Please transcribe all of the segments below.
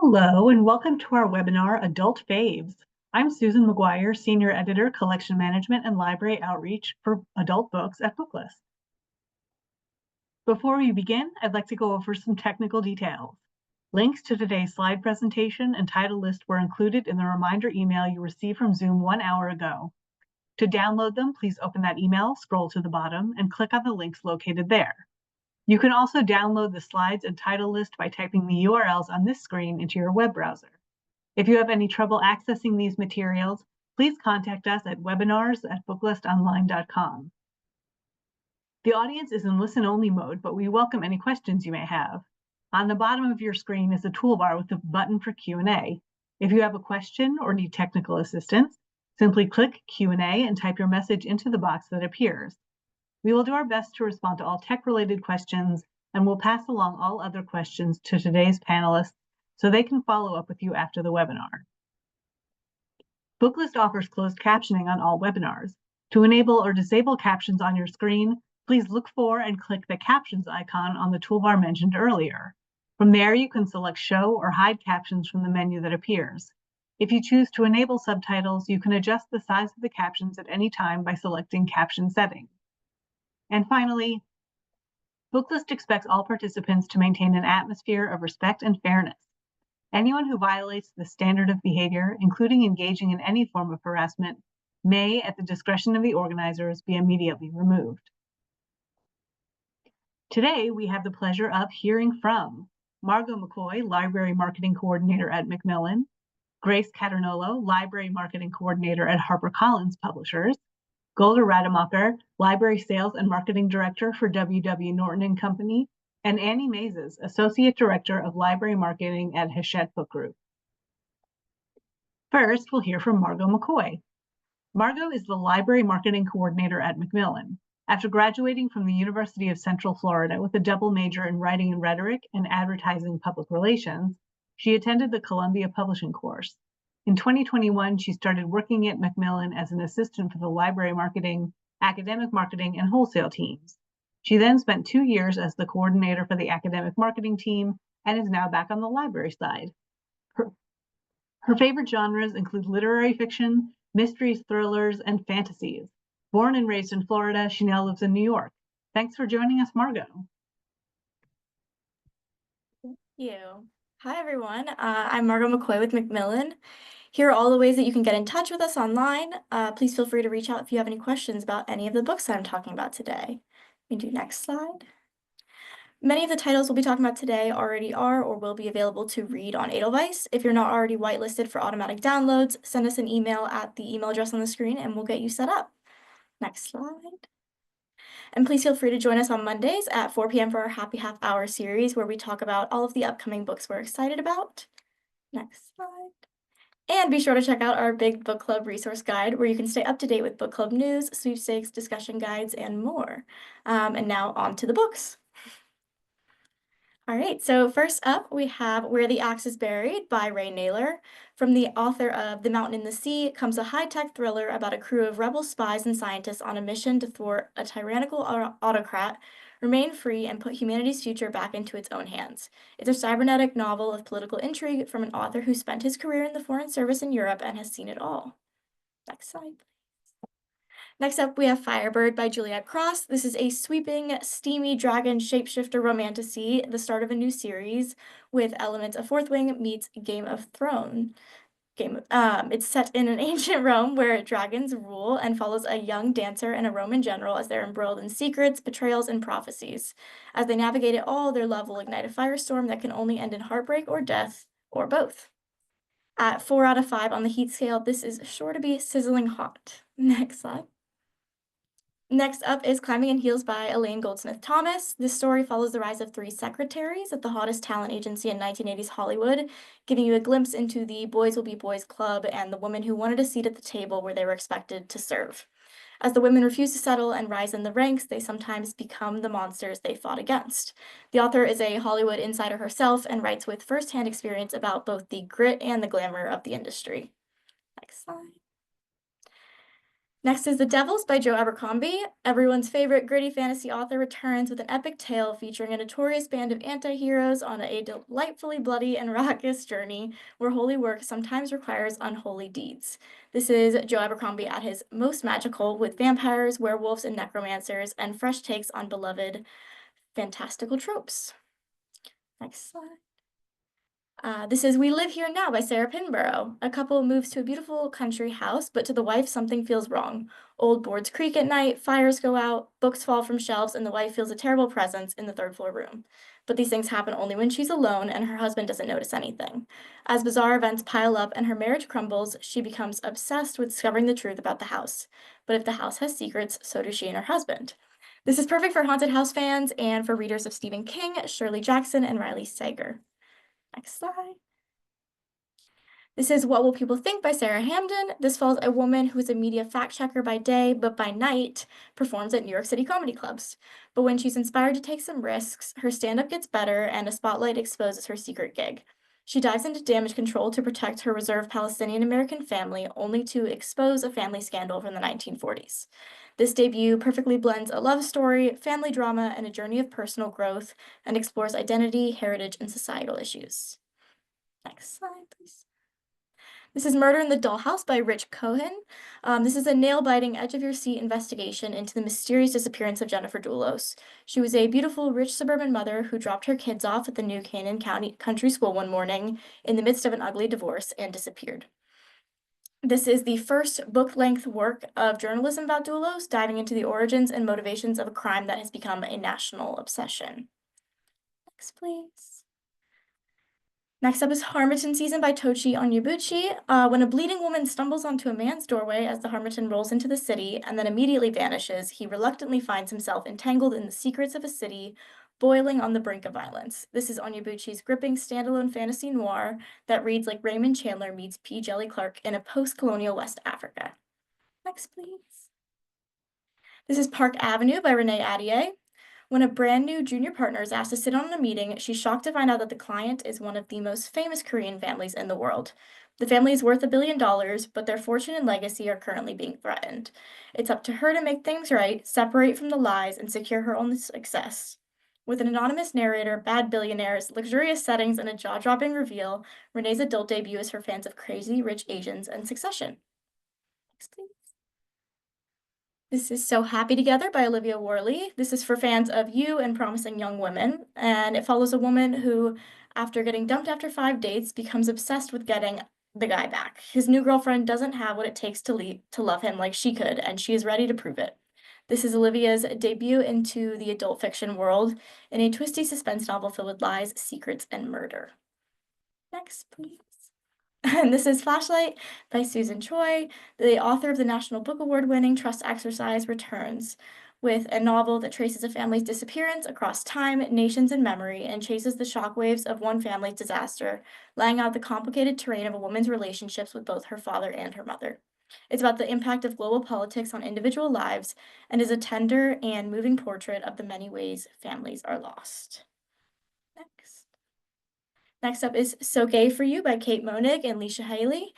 Hello, and welcome to our webinar, Adult Faves. I'm Susan Maguire, Senior Editor, Collection Management and Library Outreach for Adult Books at Booklist. Before we begin, I'd like to go over some technical details. Links to today's slide presentation and title list were included in the reminder email you received from Zoom 1 hour ago. To download them, please open that email, scroll to the bottom, and click on the links located there. You can also download the slides and title list by typing the URLs on this screen into your web browser. If you have any trouble accessing these materials, please contact us at webinars@booklistonline.com. The audience is in listen-only mode, but we welcome any questions you may have. On the bottom of your screen is a toolbar with a button for Q&A. If you have a question or need technical assistance, simply click Q&A and type your message into the box that appears. We will do our best to respond to all tech-related questions, and we'll pass along all other questions to today's panelists so they can follow up with you after the webinar. Booklist offers closed captioning on all webinars. To enable or disable captions on your screen, please look for and click the captions icon on the toolbar mentioned earlier. From there, you can select show or hide captions from the menu that appears. If you choose to enable subtitles, you can adjust the size of the captions at any time by selecting caption settings. And finally, Booklist expects all participants to maintain an atmosphere of respect and fairness. Anyone who violates the standard of behavior, including engaging in any form of harassment, may, at the discretion of the organizers, be immediately removed. Today, we have the pleasure of hearing from Margot McCoy, Library Marketing Coordinator at Macmillan, Grace Caternolo, Library Marketing Coordinator at HarperCollins Publishers, Golda Rademacher, Library Sales and Marketing Director for Norton and Co, and Annie Mazes, Associate Director of Library Marketing at Hachette Book Group. First, we'll hear from Margot McCoy. Margot is the Library Marketing Coordinator at Macmillan. After graduating from the University of Central Florida with a double major in Writing and Rhetoric and Advertising Public Relations, she attended the Columbia Publishing course. In 2021, she started working at Macmillan as an assistant for the library marketing, academic marketing, and wholesale teams. She then spent 2 years as the coordinator for the academic marketing team and is now back on the library side. Her favorite genres include literary fiction, mysteries, thrillers, and fantasies. Born and raised in Florida, she now lives in New York. Thanks for joining us, Margot. Thank you. Hi, everyone. I'm Margot McCoy with Macmillan. Here are all the ways that you can get in touch with us online. Please feel free to reach out if you have any questions about any of the books that I'm talking about today. We can do next slide. Many of the titles we'll be talking about today already are or will be available to read on Edelweiss. If you're not already whitelisted for automatic downloads, send us an email at the email address on the screen and we'll get you set up. Next slide. And please feel free to join us on Mondays at 4 p.m. for our Happy Half Hour series where we talk about all of the upcoming books we're excited about. Next slide. And be sure to check out our Big Book Club resource guide where you can stay up to date with book club news, sweepstakes, discussion guides, and more. And now on to the books. All right, so first up we have Where the Axe is Buried by Ray Naylor. From the author of The Mountain in the Sea comes a high-tech thriller about a crew of rebel spies and scientists on a mission to thwart a tyrannical autocrat, remain free, and put humanity's future back into its own hands. It's a cybernetic novel of political intrigue from an author who spent his career in the Foreign Service in Europe and has seen it all. Next slide, please. Next up, we have Firebird by Juliette Cross. This is a sweeping, steamy dragon shapeshifter romantasy, the start of a new series with elements of Fourth Wing meets Game of Thrones. It's set in an ancient Rome where dragons rule and follows a young dancer and a Roman general as they're embroiled in secrets, betrayals, and prophecies. As they navigate it all, their love will ignite a firestorm that can only end in heartbreak or death, or both. At 4 out of 5 on the heat scale, this is sure to be sizzling hot. Next slide. Next up is Climbing in Heels by Elaine Goldsmith Thomas. This story follows the rise of 3 secretaries at the hottest talent agency in 1980s Hollywood, giving you a glimpse into the Boys Will Be Boys Club and the women who wanted a seat at the table where they were expected to serve. As the women refuse to settle and rise in the ranks, they sometimes become the monsters they fought against. The author is a Hollywood insider herself and writes with firsthand experience about both the grit and the glamour of the industry. Next slide. Next is The Devils by Joe Abercrombie. Everyone's favorite gritty fantasy author returns with an epic tale featuring a notorious band of anti-heroes on a delightfully bloody and raucous journey where holy work sometimes requires unholy deeds. This is Joe Abercrombie at his most magical, with vampires, werewolves, and necromancers, and fresh takes on beloved fantastical tropes. Next slide. This is We Live Here Now by Sarah Pinborough. A couple moves to a beautiful country house, but to the wife, something feels wrong. Old boards creak at night, fires go out, books fall from shelves, and the wife feels a terrible presence in the third floor room. But these things happen only when she's alone and her husband doesn't notice anything. As bizarre events pile up and her marriage crumbles, she becomes obsessed with discovering the truth about the house. But if the house has secrets, so do she and her husband. This is perfect for haunted house fans and for readers of Stephen King, Shirley Jackson, and Riley Sager. Next slide. This is What Will People Think by Sarah Hamden. This follows a woman who is a media fact checker by day, but by night performs at New York City comedy clubs. But when she's inspired to take some risks, her stand-up gets better and a spotlight exposes her secret gig. She dives into damage control to protect her reserved Palestinian-American family, only to expose a family scandal from the 1940s. This debut perfectly blends a love story, family drama, and a journey of personal growth, and explores identity, heritage, and societal issues. Next slide, please. This is Murder in the Dollhouse by Rich Cohen. This is a nail-biting, edge-of-your-seat investigation into the mysterious disappearance of Jennifer Dulos. She was a beautiful, rich suburban mother who dropped her kids off at the New Canaan County Country School one morning in the midst of an ugly divorce and disappeared. This is the first book-length work of journalism about Dulos, diving into the origins and motivations of a crime that has become a national obsession. Next, please. Next up is Harmattan Season by Tochi Onyebuchi. When a bleeding woman stumbles onto a man's doorway as the Harmattan rolls into the city and then immediately vanishes, he reluctantly finds himself entangled in the secrets of a city boiling on the brink of violence. This is Onyebuchi's gripping standalone fantasy noir that reads like Raymond Chandler meets P. Jelly Clark in a post-colonial West Africa. Next, please. This is Park Avenue by Renee Adier. When a brand new junior partner is asked to sit on a meeting, she's shocked to find out that the client is one of the most famous Korean families in the world. The family is worth $1 billion, but their fortune and legacy are currently being threatened. It's up to her to make things right, separate from the lies, and secure her own success. With an anonymous narrator, bad billionaires, luxurious settings, and a jaw-dropping reveal, Renee's adult debut is for fans of Crazy Rich Asians and Succession. Next, please. This is So Happy Together by Olivia Worley. This is for fans of You and Promising Young Women, and it follows a woman who, after getting dumped after 5 dates, becomes obsessed with getting the guy back. His new girlfriend doesn't have what it takes to love him like she could, and she is ready to prove it. This is Olivia's debut into the adult fiction world in a twisty suspense novel filled with lies, secrets, and murder. Next, please. And this is Flashlight by Susan Choi. The author of the National Book Award-winning Trust Exercise returns with a novel that traces a family's disappearance across time, nations, and memory, and chases the shockwaves of one family's disaster, laying out the complicated terrain of a woman's relationships with both her father and her mother. It's about the impact of global politics on individual lives and is a tender and moving portrait of the many ways families are lost. Next. Next up is So Gay for You by Kate Monig and Leisha Haley.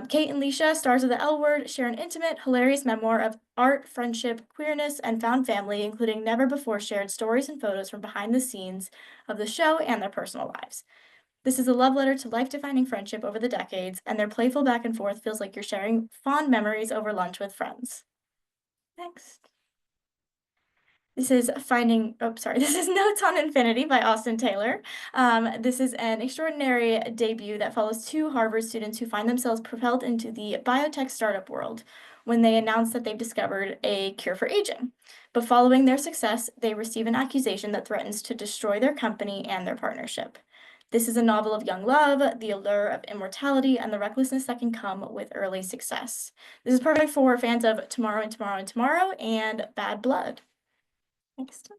Kate and Leisha, stars of the L Word, share an intimate, hilarious memoir of art, friendship, queerness, and found family, including never-before-shared stories and photos from behind the scenes of the show and their personal lives. This is a love letter to life-defining friendship over the decades, and their playful back and forth feels like you're sharing fond memories over lunch with friends. Next. This is this is Notes on Infinity by Austin Taylor. This is an extraordinary debut that follows 2 Harvard students who find themselves propelled into the biotech startup world when they announce that they've discovered a cure for aging. But following their success, they receive an accusation that threatens to destroy their company and their partnership. This is a novel of young love, the allure of immortality, and the recklessness that can come with early success. This is perfect for fans of Tomorrow and Tomorrow and Tomorrow and Bad Blood. Next.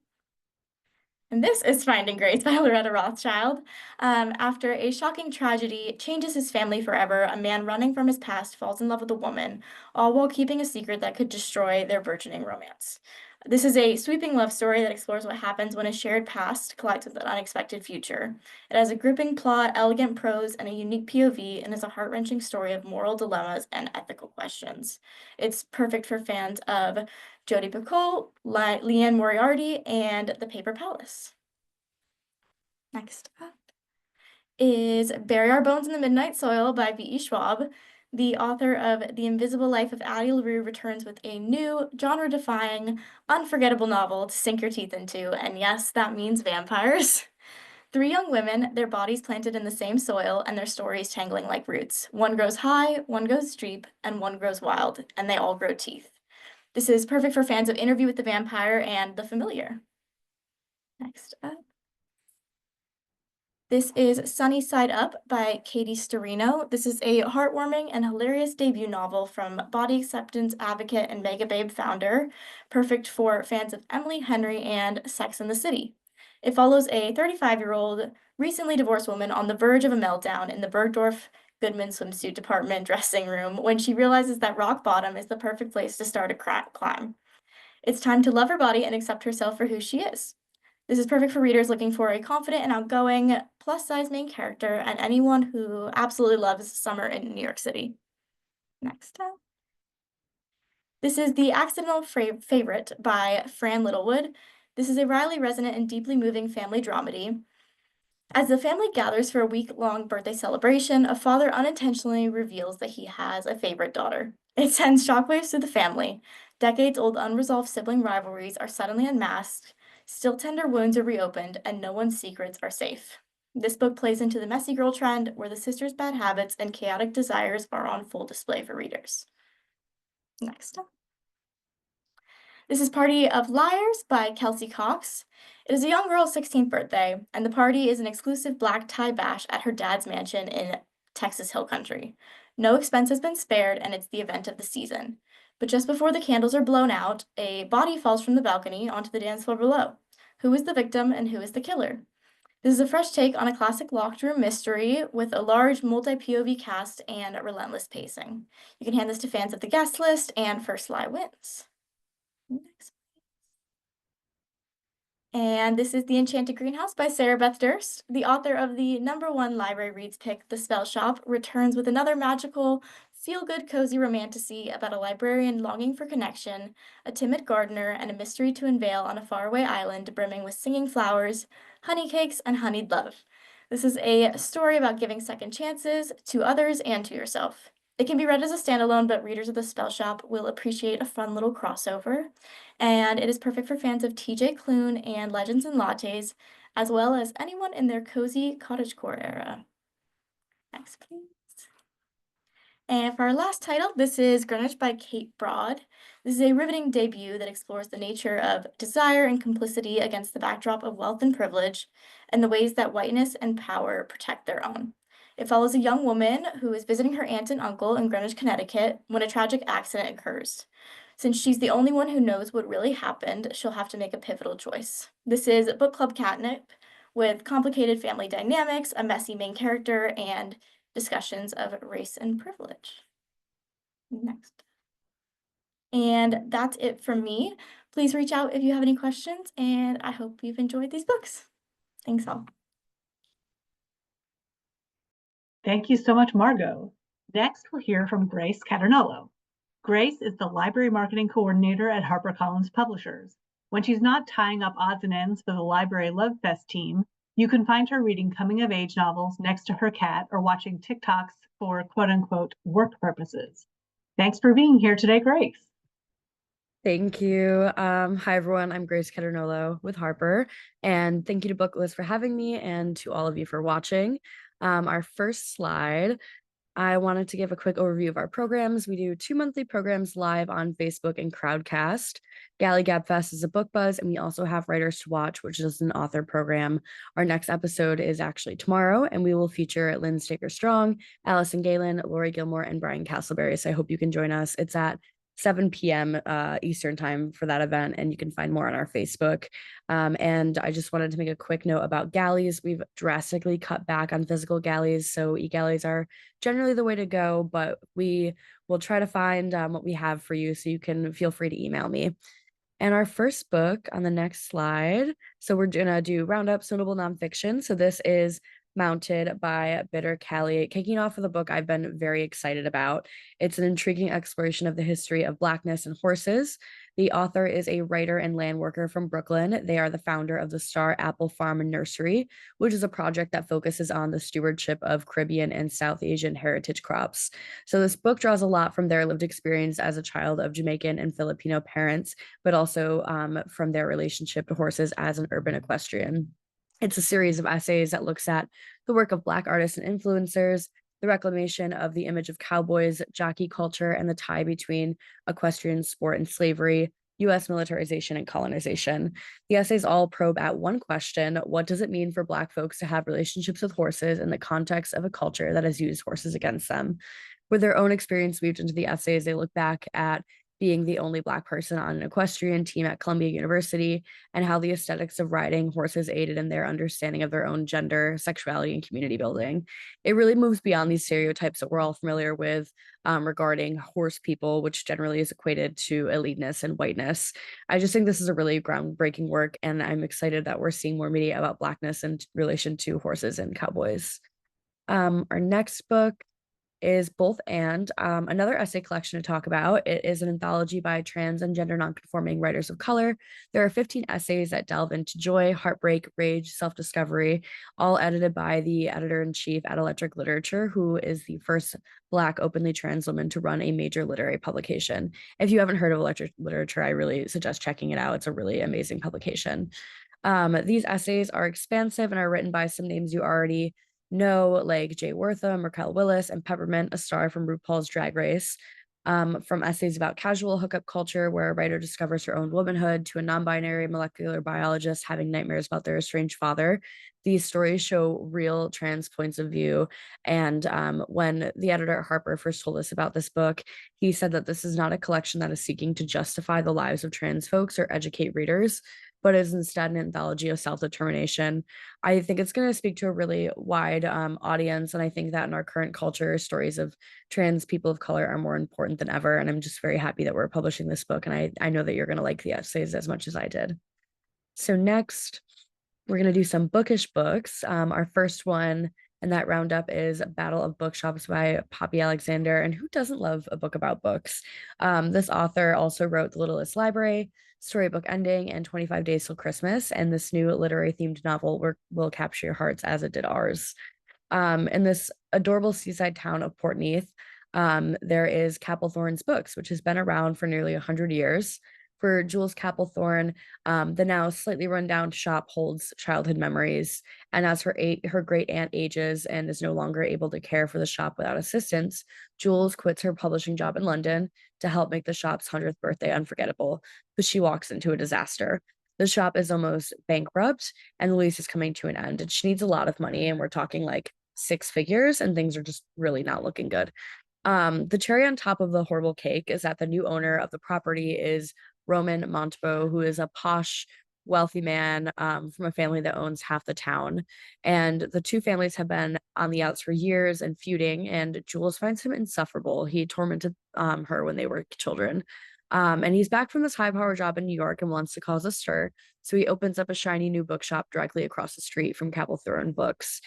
And this is Finding Grace by Loretta Rothschild. After a shocking tragedy changes his family forever, a man running from his past falls in love with a woman, all while keeping a secret that could destroy their burgeoning romance. This is a sweeping love story that explores what happens when a shared past collides with an unexpected future. It has a gripping plot, elegant prose, and a unique POV, and is a heart-wrenching story of moral dilemmas and ethical questions. It's perfect for fans of Jodi Picoult, Leanne Moriarty, and The Paper Palace. Next up is Bury Our Bones in the Midnight Soil by V.E. Schwab. The author of The Invisible Life of Addie LaRue returns with a new, genre-defying, unforgettable novel to sink your teeth into, and yes, that means vampires. Three young women, their bodies planted in the same soil, and their stories tangling like roots. One grows high, one goes deep, and one grows wild, and they all grow teeth. This is perfect for fans of Interview with the Vampire and The Familiar. Next up. This is Sunny Side Up by Katie Storino. This is a heartwarming and hilarious debut novel from body acceptance advocate and Mega Babe founder, perfect for fans of Emily Henry and Sex and the City. It follows a 35-year-old, recently divorced woman on the verge of a meltdown in the Bergdorf Goodman swimsuit department dressing room when she realizes that rock bottom is the perfect place to start a climb. It's time to love her body and accept herself for who she is. This is perfect for readers looking for a confident and outgoing plus-size main character and anyone who absolutely loves summer in New York City. Next up. This is The Accidental Favorite by Fran Littlewood. This is a Riley resonant and deeply moving family dramedy. As the family gathers for a week-long birthday celebration, a father unintentionally reveals that he has a favorite daughter. It sends shockwaves through the family. Decades-old unresolved sibling rivalries are suddenly unmasked, still tender wounds are reopened, and no one's secrets are safe. This book plays into the messy girl trend, where the sisters' bad habits and chaotic desires are on full display for readers. Next up. This is Party of Liars by Kelsey Cox. It is a young girl's 16th birthday, and the party is an exclusive black tie bash at her dad's mansion in Texas Hill Country. No expense has been spared, and it's the event of the season. But just before the candles are blown out, a body falls from the balcony onto the dance floor below. Who is the victim and who is the killer? This is a fresh take on a classic locked room mystery with a large multi-POV cast and relentless pacing. You can hand this to fans of The Guest List and First Lie Wins. Next. And this is The Enchanted Greenhouse by Sarah Beth Durst. The author of the #1 library reads pick, The Spell Shop, returns with another magical, feel-good, cozy romantasy about a librarian longing for connection, a timid gardener, and a mystery to unveil on a faraway island brimming with singing flowers, honey cakes, and honeyed love. This is a story about giving second chances to others and to yourself. It can be read as a standalone, but readers of The Spell Shop will appreciate a fun little crossover. And it is perfect for fans of TJ Klune and Legends and Lattes, as well as anyone in their cozy cottagecore era. Next, please. And for our last title, this is Greenwich by Kate Broad. This is a riveting debut that explores the nature of desire and complicity against the backdrop of wealth and privilege, and the ways that whiteness and power protect their own. It follows a young woman who is visiting her aunt and uncle in Greenwich, Connecticut, when a tragic accident occurs. Since she's the only one who knows what really happened, she'll have to make a pivotal choice. This is book club catnip with complicated family dynamics, a messy main character, and discussions of race and privilege. Next. And that's it from me. Please reach out if you have any questions, and I hope you've enjoyed these books. Thanks all. Thank you so much, Margot. Next, we'll hear from Grace Caternello. Grace is the library marketing coordinator at HarperCollins Publishers. When she's not tying up odds and ends for the Library Love Fest team, you can find her reading coming-of-age novels next to her cat or watching TikToks for quote-unquote work purposes. Thanks for being here today, Grace. Thank you. Hi, everyone. I'm Grace Caternello with Harper, and thank you to Booklist for having me and to all of you for watching. Our first slide, I wanted to give a quick overview of our programs. We do 2 monthly programs live on Facebook and Crowdcast. Galley Gab Fest is a book buzz, and we also have Writers to Watch, which is an author program. Our next episode is actually tomorrow, and we will feature Lynn Staker-Strong, Allison Galen, Lori Gilmore, and Brian Castleberry. So I hope you can join us. It's at 7 p.m. Eastern time for that event, and you can find more on our Facebook. And I just wanted to make a quick note about galleys. We've drastically cut back on physical galleys, so e-galleys are generally the way to go, but we will try to find what we have for you, so you can feel free to email me. And our first book on the next slide. So we're gonna do roundup notable nonfiction. So this is Mounted by Bitter Callie, kicking off with a book I've been very excited about. It's an intriguing exploration of the history of Blackness and horses. The author is a writer and land worker from Brooklyn. They are the founder of the Star Apple Farm and Nursery, which is a project that focuses on the stewardship of Caribbean and South Asian heritage crops. So this book draws a lot from their lived experience as a child of Jamaican and Filipino parents, but also from their relationship to horses as an urban equestrian. It's a series of essays that looks at the work of Black artists and influencers, the reclamation of the image of cowboys, jockey culture, and the tie between equestrian sport and slavery, US militarization and colonization. The essays all probe at one question: what does it mean for Black folks to have relationships with horses in the context of a culture that has used horses against them? With their own experience weaved into the essays, they look back at being the only Black person on an equestrian team at Columbia University, and how the aesthetics of riding horses aided in their understanding of their own gender, sexuality, and community building. It really moves beyond these stereotypes that we're all familiar with regarding horse people, which generally is equated to eliteness and whiteness. I just think this is a really groundbreaking work, and I'm excited that we're seeing more media about Blackness in relation to horses and cowboys. Our next book is Both and, another essay collection to talk about. It is an anthology by trans and gender nonconforming writers of color. There are 15 essays that delve into joy, heartbreak, rage, self-discovery, all edited by the editor-in-chief at Electric Literature, who is the first Black openly trans woman to run a major literary publication. If you haven't heard of Electric Literature, I really suggest checking it out. It's a really amazing publication. These essays are expansive and are written by some names you already know, like Jay Wortham, Raquel Willis, and Peppermint, a star from RuPaul's Drag Race. From essays about casual hookup culture, where a writer discovers her own womanhood, to a non-binary molecular biologist having nightmares about their estranged father. These stories show real trans points of view. And when the editor at Harper first told us about this book, he said that this is not a collection that is seeking to justify the lives of trans folks or educate readers, but is instead an anthology of self-determination. I think it's going to speak to a really wide audience. And I think that in our current culture, stories of trans people of color are more important than ever. And I'm just very happy that we're publishing this book. And I know that you're going to like the essays as much as I did. So next, we're going to do some bookish books. Our first one in that roundup is Battle of Bookshops by Poppy Alexander. And who doesn't love a book about books? This author also wrote The Littlest Library, Storybook Ending, and 25 Days Till Christmas. And this new literary themed novel will capture your hearts as it did ours. In this adorable seaside town of Portneath, there is Capelthorne's Books, which has been around for nearly 100 years. For Jules Capelthorne, the now slightly run-down shop holds childhood memories. And as her great aunt ages and is no longer able to care for the shop without assistance, Jules quits her publishing job in London to help make the shop's 100th birthday unforgettable, but she walks into a disaster. The shop is almost bankrupt and the lease is coming to an end, and she needs a lot of money, and we're talking like 6 figures, and things are just really not looking good. The cherry on top of the horrible cake is that the new owner of the property is Roman Montbeau, who is a posh, wealthy man from a family that owns half the town. And the two families have been on the outs for years and feuding, and Jules finds him insufferable. He tormented her when they were children. And he's back from this high-power job in New York and wants to cause a stir. So he opens up a shiny new bookshop directly across the street from Capelthorne Books.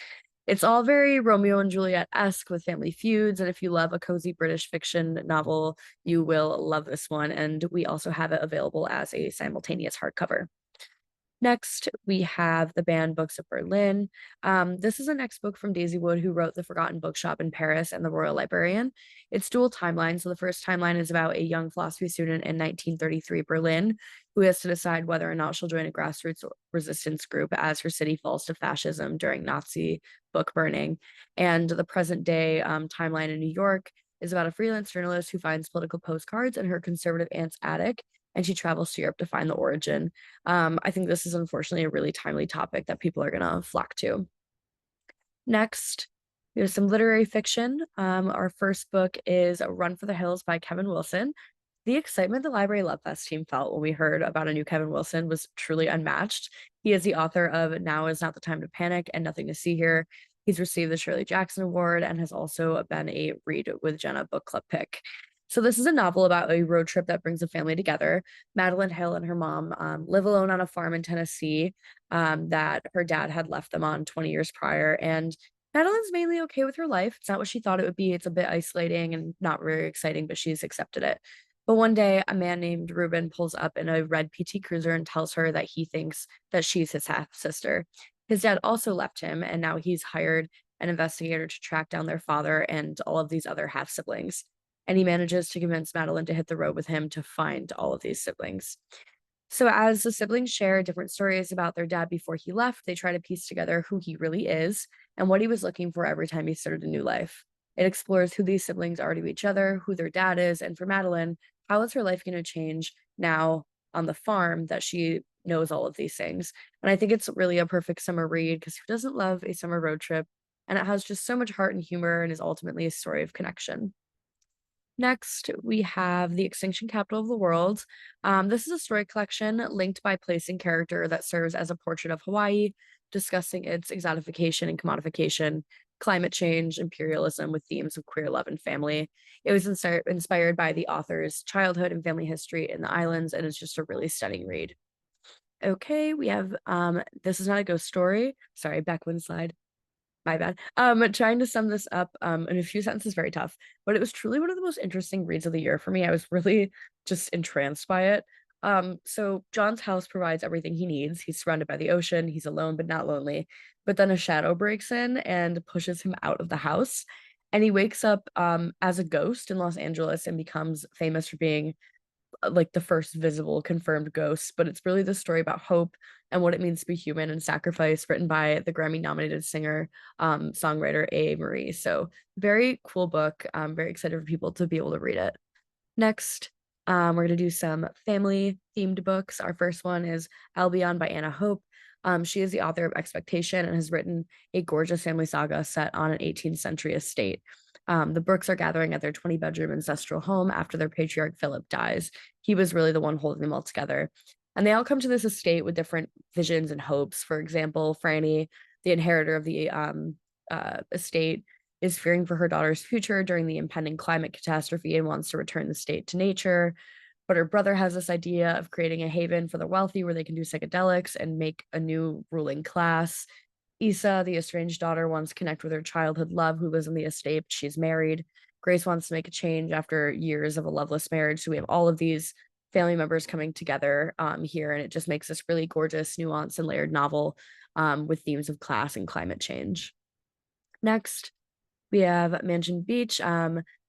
It's all very Romeo and Juliet-esque with family feuds, and if you love a cozy British fiction novel, you will love this one, and we also have it available as a simultaneous hardcover. Next, we have The Banned Books of Berlin. This is a next book from Daisy Wood, who wrote The Forgotten Bookshop in Paris and The Royal Librarian. It's dual timeline. So the first timeline is about a young philosophy student in 1933 Berlin who has to decide whether or not she'll join a grassroots resistance group as her city falls to fascism during Nazi book burning. And the present day timeline in New York is about a freelance journalist who finds political postcards in her conservative aunt's attic, and she travels to Europe to find the origin. I think this is unfortunately a really timely topic that people are going to flock to. Next, we have some literary fiction. Our first book is Run for the Hills by Kevin Wilson. The excitement the Library Love Fest team felt when we heard about a new Kevin Wilson was truly unmatched. He is the author of Now Is Not the Time to Panic and Nothing to See Here. He's received the Shirley Jackson Award and has also been a Read with Jenna book club pick. So this is a novel about a road trip that brings a family together. Madeline Hill and her mom live alone on a farm in Tennessee that her dad had left them on 20 years prior. And Madeline's mainly okay with her life. It's not what she thought it would be. It's a bit isolating and not very exciting, but she's accepted it. But one day, a man named Ruben pulls up in a red PT Cruiser and tells her that he thinks that she's his half sister. His dad also left him, and now he's hired an investigator to track down their father and all of these other half siblings. And he manages to convince Madeline to hit the road with him to find all of these siblings. So, as the siblings share different stories about their dad before he left, they try to piece together who he really is and what he was looking for every time he started a new life. It explores who these siblings are to each other, who their dad is, and for Madeline, how is her life going to change now on the farm that she knows all of these things. And I think it's really a perfect summer read because who doesn't love a summer road trip? And it has just so much heart and humor and is ultimately a story of connection. Next, we have The Extinction Capital of the World. This is a story collection linked by place and character that serves as a portrait of Hawaii, discussing its exotification and commodification, climate change, imperialism with themes of queer love and family. It was inspired by the author's childhood and family history in the islands, and it's just a really stunning read. Okay, we have This Is Not a Ghost Story. Sorry, back one slide. My bad. Trying to sum this up in a few sentences, very tough, but it was truly one of the most interesting reads of the year for me. I was really just entranced by it. So John's house provides everything he needs. He's surrounded by the ocean. He's alone, but not lonely. But then a shadow breaks in and pushes him out of the house. And he wakes up as a ghost in Los Angeles and becomes famous for being like the first visible confirmed ghost, but it's really the story about hope and what it means to be human and sacrifice, written by the Grammy nominated singer songwriter A. Marie. So very cool book. I'm very excited for people to be able to read it. Next, we're going to do some family themed books. Our first one is Albion by Anna Hope. She is the author of Expectation and has written a gorgeous family saga set on an 18th century estate. The Brooks are gathering at their 20-bedroom ancestral home after their patriarch Philip dies. He was really the one holding them all together. And they all come to this estate with different visions and hopes. For example, Franny, the inheritor of the estate, is fearing for her daughter's future during the impending climate catastrophe and wants to return the estate to nature. But her brother has this idea of creating a haven for the wealthy where they can do psychedelics and make a new ruling class. Issa, the estranged daughter, wants to connect with her childhood love who lives on the estate. She's married. Grace wants to make a change after years of a loveless marriage. So we have all of these family members coming together here, and it just makes this really gorgeous, nuanced, and layered novel with themes of class and climate change. Next, we have Mansion Beach.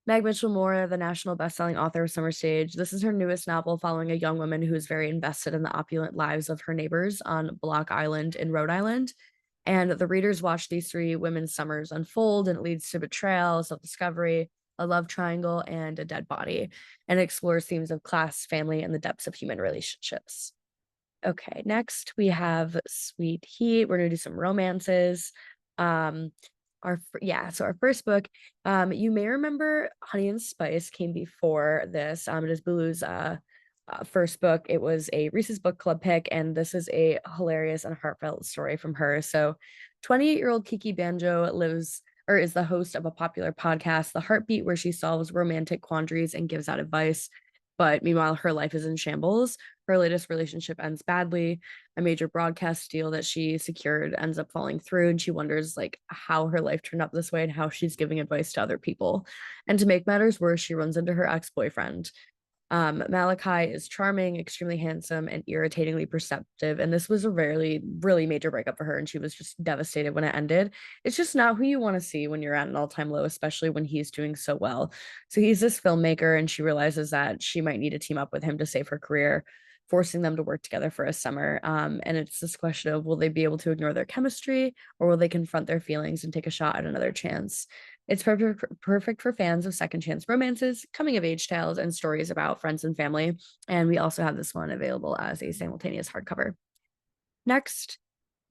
Meg Mitchell-Moore, the national best-selling author of Summer Stage. This is her newest novel following a young woman who is very invested in the opulent lives of her neighbors on Block Island in Rhode Island. And the readers watch these three women's summers unfold, and it leads to betrayal, self-discovery, a love triangle, and a dead body, and explores themes of class, family, and the depths of human relationships. Okay, next we have Sweet Heat. We're gonna do some romances. So our first book, you may remember Honey and Spice came before this. It is Bulu's first book. It was a Reese's Book Club pick, and this is a hilarious and heartfelt story from her. So 28-year-old Kiki Banjo is the host of a popular podcast, The Heartbeat, where she solves romantic quandaries and gives out advice. But meanwhile, her life is in shambles. Her latest relationship ends badly. A major broadcast deal that she secured ends up falling through, and she wonders like how her life turned out this way and how she's giving advice to other people. And to make matters worse, she runs into her ex-boyfriend. Malachi is charming, extremely handsome, and irritatingly perceptive. And this was a really major breakup for her, and she was just devastated when it ended. It's just not who you want to see when you're at an all-time low, especially when he's doing so well. So he's this filmmaker, and she realizes that she might need to team up with him to save her career, forcing them to work together for a summer. And it's this question of, will they be able to ignore their chemistry, or will they confront their feelings and take a shot at another chance? It's perfect for fans of second chance romances, coming of age tales, and stories about friends and family. And we also have this one available as a simultaneous hardcover. Next,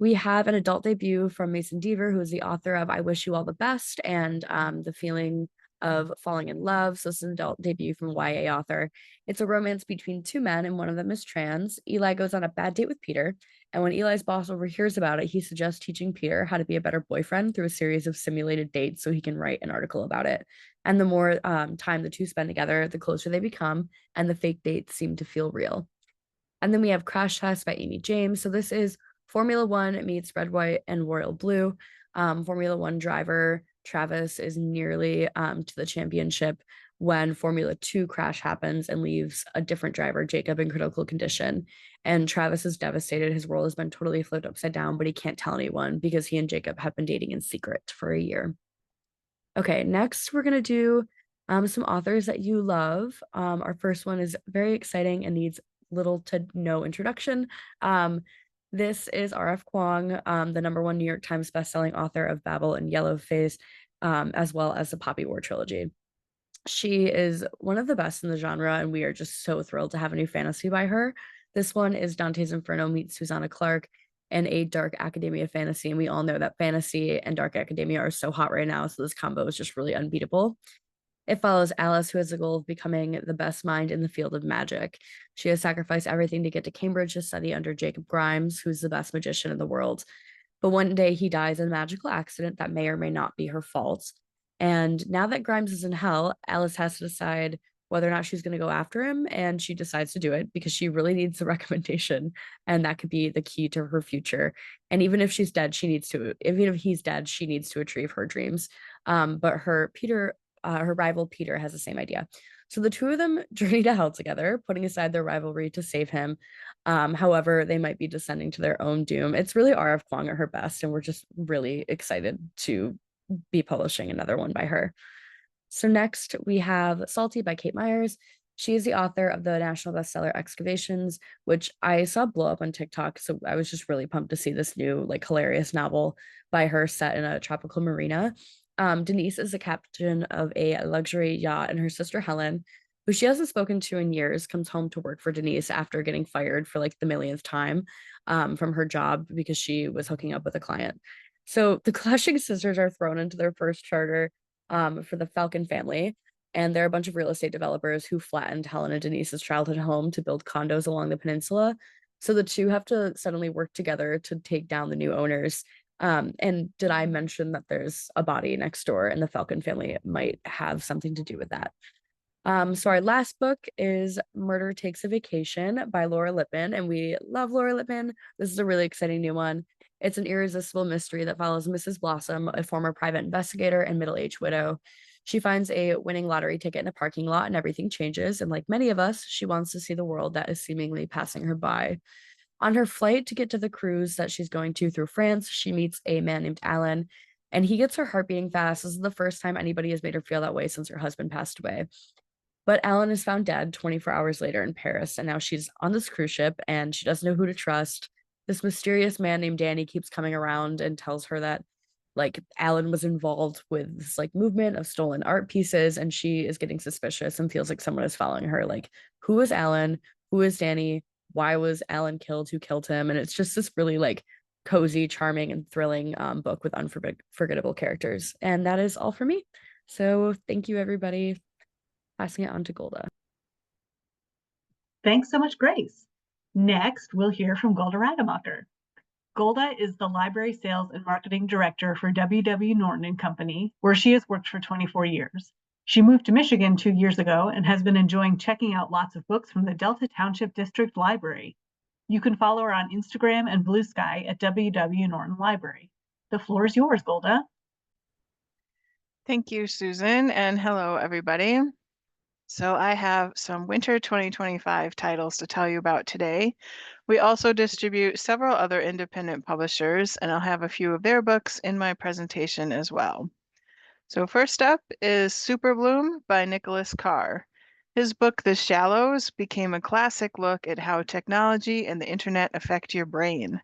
we have an adult debut from Mason Deaver, who is the author of I Wish You All the Best and The Feeling of Falling in Love. So this is an adult debut from a YA author. It's a romance between two men, and one of them is trans. Eli goes on a bad date with Peter, and when Eli's boss overhears about it, he suggests teaching Peter how to be a better boyfriend through a series of simulated dates so he can write an article about it. And the more time the two spend together, the closer they become, and the fake dates seem to feel real. And then we have Crash Test by Amy James. So this is Formula One meets Red, White, and Royal Blue. Formula One driver Travis is nearly to the championship when Formula 2 crash happens and leaves a different driver, Jacob, in critical condition. And Travis is devastated. His world has been totally flipped upside down, but he can't tell anyone because he and Jacob have been dating in secret for a year. Okay, next we're going to do some authors that you love. Our first one is very exciting and needs little to no introduction. This is R.F. Kuang, the #1 New York Times bestselling author of Babel and Yellowface, as well as the Poppy War trilogy. She is one of the best in the genre, and we are just so thrilled to have a new fantasy by her. This one is Dante's Inferno meets Susanna Clarke and a dark academia fantasy. And we all know that fantasy and dark academia are so hot right now. So this combo is just really unbeatable. It follows Alice, who has the goal of becoming the best mind in the field of magic. She has sacrificed everything to get to Cambridge to study under Jacob Grimes, who's the best magician in the world. But one day he dies in a magical accident that may or may not be her fault. And now that Grimes is in hell, Alice has to decide whether or not she's going to go after him. And she decides to do it because she really needs the recommendation. And that could be the key to her future. And even if she's dead, even if he's dead, she needs to achieve her dreams. But her rival Peter has the same idea. So the two of them journey to hell together, putting aside their rivalry to save him. However, they might be descending to their own doom. It's really R.F. Kuang at her best, and we're just really excited to be publishing another one by her. So next we have Salty by Kate Myers. She is the author of the national bestseller Excavations, which I saw blow up on TikTok. So I was just really pumped to see this new, like, hilarious novel by her set in a tropical marina. Denise is the captain of a luxury yacht, and her sister Helen, who she hasn't spoken to in years, comes home to work for Denise after getting fired for like the millionth time from her job because she was hooking up with a client. So the Clashing Sisters are thrown into their first charter for the Falcon family. And there are a bunch of real estate developers who flattened Helen and Denise's childhood home to build condos along the peninsula. So the two have to suddenly work together to take down the new owners. And did I mention that there's a body next door, and the Falcon family might have something to do with that? So our last book is Murder Takes a Vacation by Laura Lippman, and we love Laura Lippman. This is a really exciting new one. It's an irresistible mystery that follows Mrs. Blossom, a former private investigator and middle-aged widow. She finds a winning lottery ticket in a parking lot, and everything changes. And like many of us, she wants to see the world that is seemingly passing her by. On her flight to get to the cruise that she's going to through France, she meets a man named Alan, and he gets her heart beating fast. This is the first time anybody has made her feel that way since her husband passed away. But Alan is found dead 24 hours later in Paris, and now she's on this cruise ship, and she doesn't know who to trust. This mysterious man named Danny keeps coming around and tells her that, like, Alan was involved with this, like, movement of stolen art pieces, and she is getting suspicious and feels like someone is following her. Like, who is Alan? Who is Danny? Why was Alan killed? Who killed him? And it's just this really, like, cozy, charming, and thrilling book with unforgettable characters. And that is all for me. So thank you, everybody. Passing it on to Golda. Thanks so much, Grace. Next, we'll hear from Golda Rademacher. Golda is the Library Sales and Marketing Director for W.W. Norton and Company, where she has worked for 24 years. She moved to Michigan 2 years ago and has been enjoying checking out lots of books from the Delta Township District Library. You can follow her on Instagram and Blue Sky at W.W. Norton Library. The floor is yours, Golda. Thank you, Susan, and hello, everybody. So I have some winter 2025 titles to tell you about today. We also distribute several other independent publishers, and I'll have a few of their books in my presentation as well. So first up is Super Bloom by Nicholas Carr. His book, The Shallows, became a classic look at how technology and the internet affect your brain.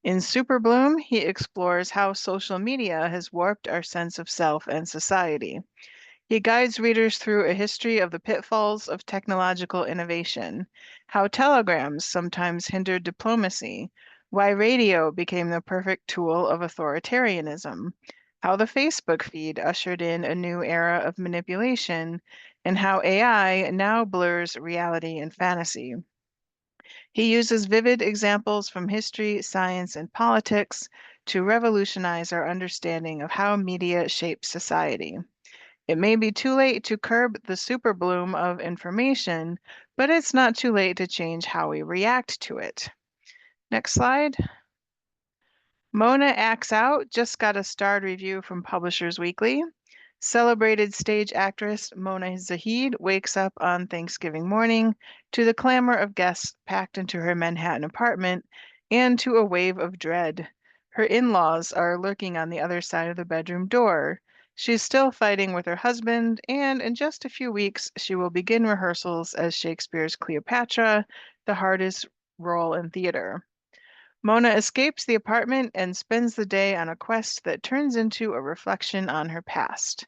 In Super Bloom, he explores how social media has warped our sense of self and society. He guides readers through a history of the pitfalls of technological innovation, how telegrams sometimes hindered diplomacy, why radio became the perfect tool of authoritarianism, how the Facebook feed ushered in a new era of manipulation, and how AI now blurs reality and fantasy. He uses vivid examples from history, science, and politics to revolutionize our understanding of how media shapes society. It may be too late to curb the super bloom of information, but it's not too late to change how we react to it. Next slide. Mona Acts Out just got a starred review from Publishers Weekly. Celebrated stage actress Mona Zahid wakes up on Thanksgiving morning to the clamor of guests packed into her Manhattan apartment and to a wave of dread. Her in-laws are lurking on the other side of the bedroom door. She's still fighting with her husband, and in just a few weeks, she will begin rehearsals as Shakespeare's Cleopatra, the hardest role in theater. Mona escapes the apartment and spends the day on a quest that turns into a reflection on her past.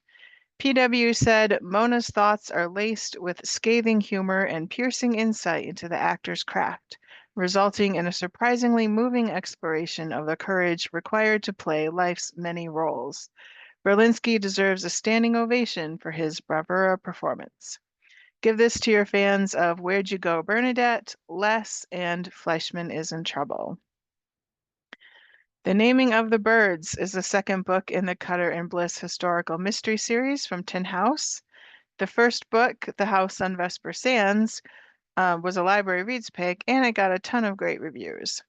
PW said Mona's thoughts are laced with scathing humor and piercing insight into the actor's craft, resulting in a surprisingly moving exploration of the courage required to play life's many roles. Berlinski deserves a standing ovation for his bravura performance. Give this to your fans of Where'd You Go, Bernadette, Les, and Fleischman is in Trouble. The Naming of the Birds is the second book in the Cutter and Bliss historical mystery series from Tin House. The first book, The House on Vesper Sands, was a library reads pick, and it got a ton of great reviews.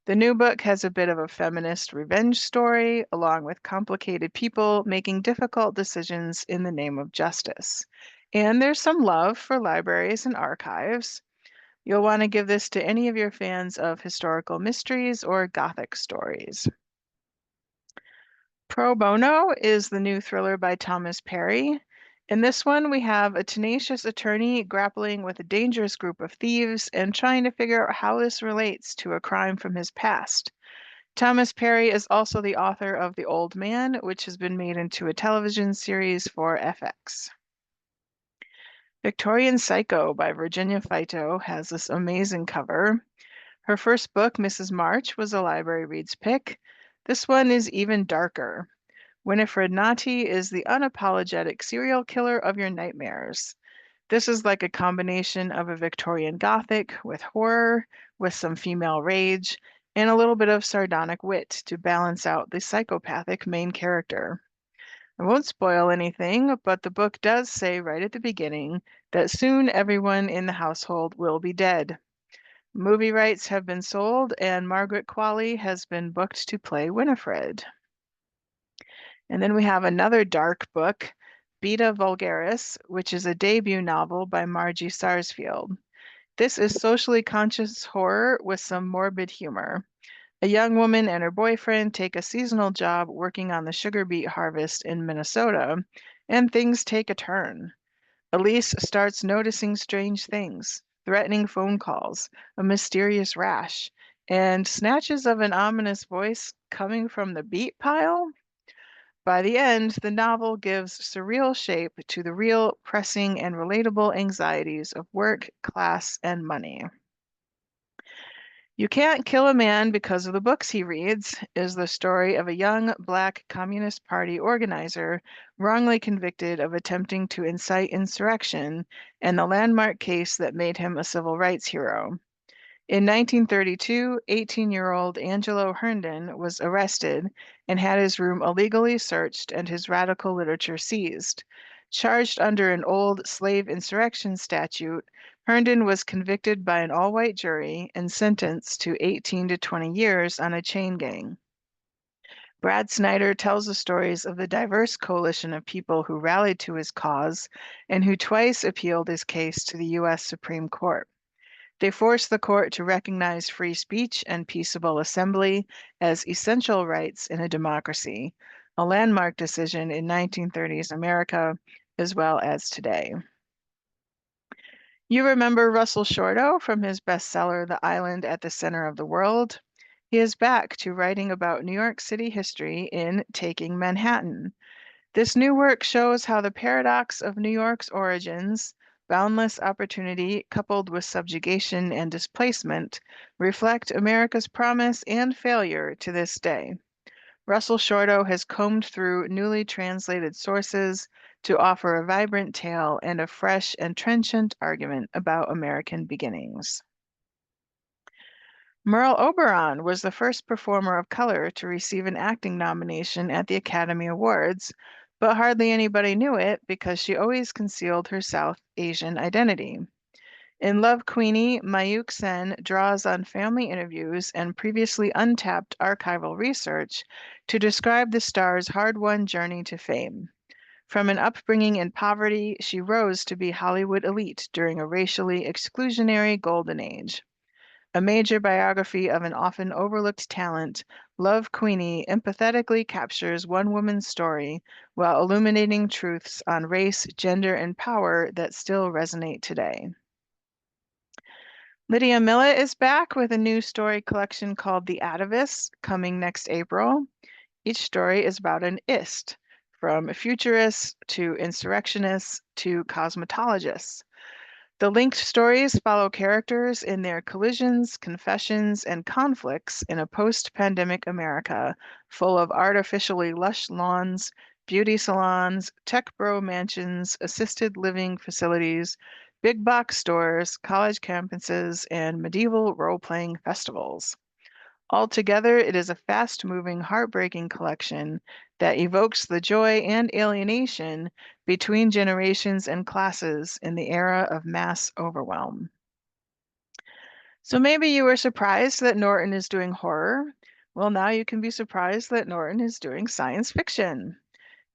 The new book has a bit of a feminist revenge story, along with complicated people making difficult decisions in the name of justice. And there's some love for libraries and archives. You'll want to give this to any of your fans of historical mysteries or Gothic stories. Pro Bono is the new thriller by Thomas Perry. In this one, we have a tenacious attorney grappling with a dangerous group of thieves and trying to figure out how this relates to a crime from his past. Thomas Perry is also the author of The Old Man, which has been made into a television series for FX. Victorian Psycho by Virginia Fito has this amazing cover. Her first book, Mrs. March, was a library reads pick. This one is even darker. Winifred Nati is the unapologetic serial killer of your nightmares. This is like a combination of a Victorian Gothic with horror, with some female rage, and a little bit of sardonic wit to balance out the psychopathic main character. I won't spoil anything, but the book does say right at the beginning that soon everyone in the household will be dead. Movie rights have been sold, and Margaret Qualley has been booked to play Winifred. And then we have another dark book, Beta Vulgaris, which is a debut novel by Margie Sarsfield. This is socially conscious horror with some morbid humor. A young woman and her boyfriend take a seasonal job working on the sugar beet harvest in Minnesota, and things take a turn. Elise starts noticing strange things, threatening phone calls, a mysterious rash, and snatches of an ominous voice coming from the beet pile. By the end, the novel gives surreal shape to the real, pressing, and relatable anxieties of work, class, and money. You Can't Kill a Man Because of the Books He Reads is the story of a young Black Communist Party organizer wrongly convicted of attempting to incite insurrection and the landmark case that made him a civil rights hero. In 1932, 18-year-old Angelo Herndon was arrested and had his room illegally searched and his radical literature seized. Charged under an old slave insurrection statute, Herndon was convicted by an all-white jury and sentenced to 18 to 20 years on a chain gang. Brad Snyder tells the stories of the diverse coalition of people who rallied to his cause and who twice appealed his case to the U.S. Supreme Court. They forced the court to recognize free speech and peaceable assembly as essential rights in a democracy, a landmark decision in 1930s America as well as today. You remember Russell Shorto from his bestseller, The Island at the Center of the World? He is back to writing about New York City history in Taking Manhattan. This new work shows how the paradox of New York's origins, boundless opportunity coupled with subjugation and displacement, reflect America's promise and failure to this day. Russell Shorto has combed through newly translated sources to offer a vibrant tale and a fresh and trenchant argument about American beginnings. Merle Oberon was the first performer of color to receive an acting nomination at the Academy Awards, but hardly anybody knew it because she always concealed her South Asian identity. In Love Queenie, Mayuk Sen draws on family interviews and previously untapped archival research to describe the star's hard-won journey to fame. From an upbringing in poverty, she rose to be Hollywood elite during a racially exclusionary golden age. A major biography of an often overlooked talent, Love Queenie empathetically captures one woman's story while illuminating truths on race, gender, and power that still resonate today. Lydia Millett is back with a new story collection called The Atavists, coming next April. Each story is about an ist, from futurists to insurrectionists to cosmetologists. The linked stories follow characters in their collisions, confessions, and conflicts in a post-pandemic America full of artificially lush lawns, beauty salons, tech bro mansions, assisted living facilities, big box stores, college campuses, and medieval role-playing festivals. Altogether, it is a fast-moving, heartbreaking collection that evokes the joy and alienation between generations and classes in the era of mass overwhelm. So maybe you were surprised that Norton is doing horror. Well, now you can be surprised that Norton is doing science fiction.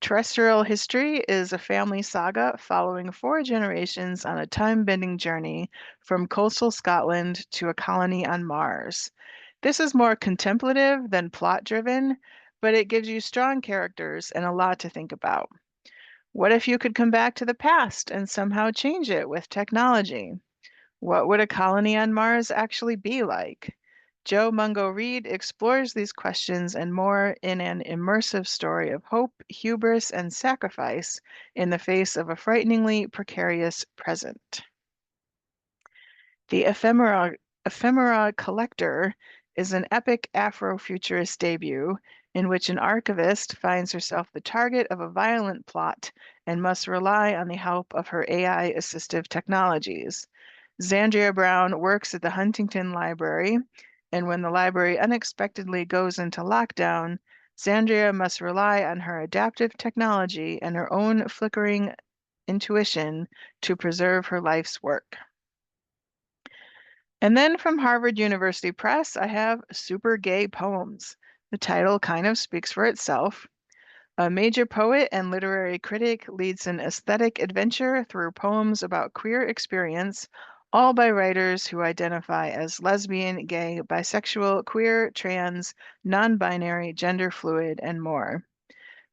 Terrestrial History is a family saga following 4 generations on a time-bending journey from coastal Scotland to a colony on Mars. This is more contemplative than plot-driven, but it gives you strong characters and a lot to think about. What if you could come back to the past and somehow change it with technology? What would a colony on Mars actually be like? Joe Mungo Reed explores these questions and more in an immersive story of hope, hubris, and sacrifice in the face of a frighteningly precarious present. The Ephemera Collector is an epic Afrofuturist debut in which an archivist finds herself the target of a violent plot and must rely on the help of her AI assistive technologies. Zandria Brown works at the Huntington Library, and when the library unexpectedly goes into lockdown, Zandria must rely on her adaptive technology and her own flickering intuition to preserve her life's work. And then from Harvard University Press, I have Super Gay Poems. The title kind of speaks for itself. A major poet and literary critic leads an aesthetic adventure through poems about queer experience, all by writers who identify as lesbian, gay, bisexual, queer, trans, non-binary, gender fluid, and more.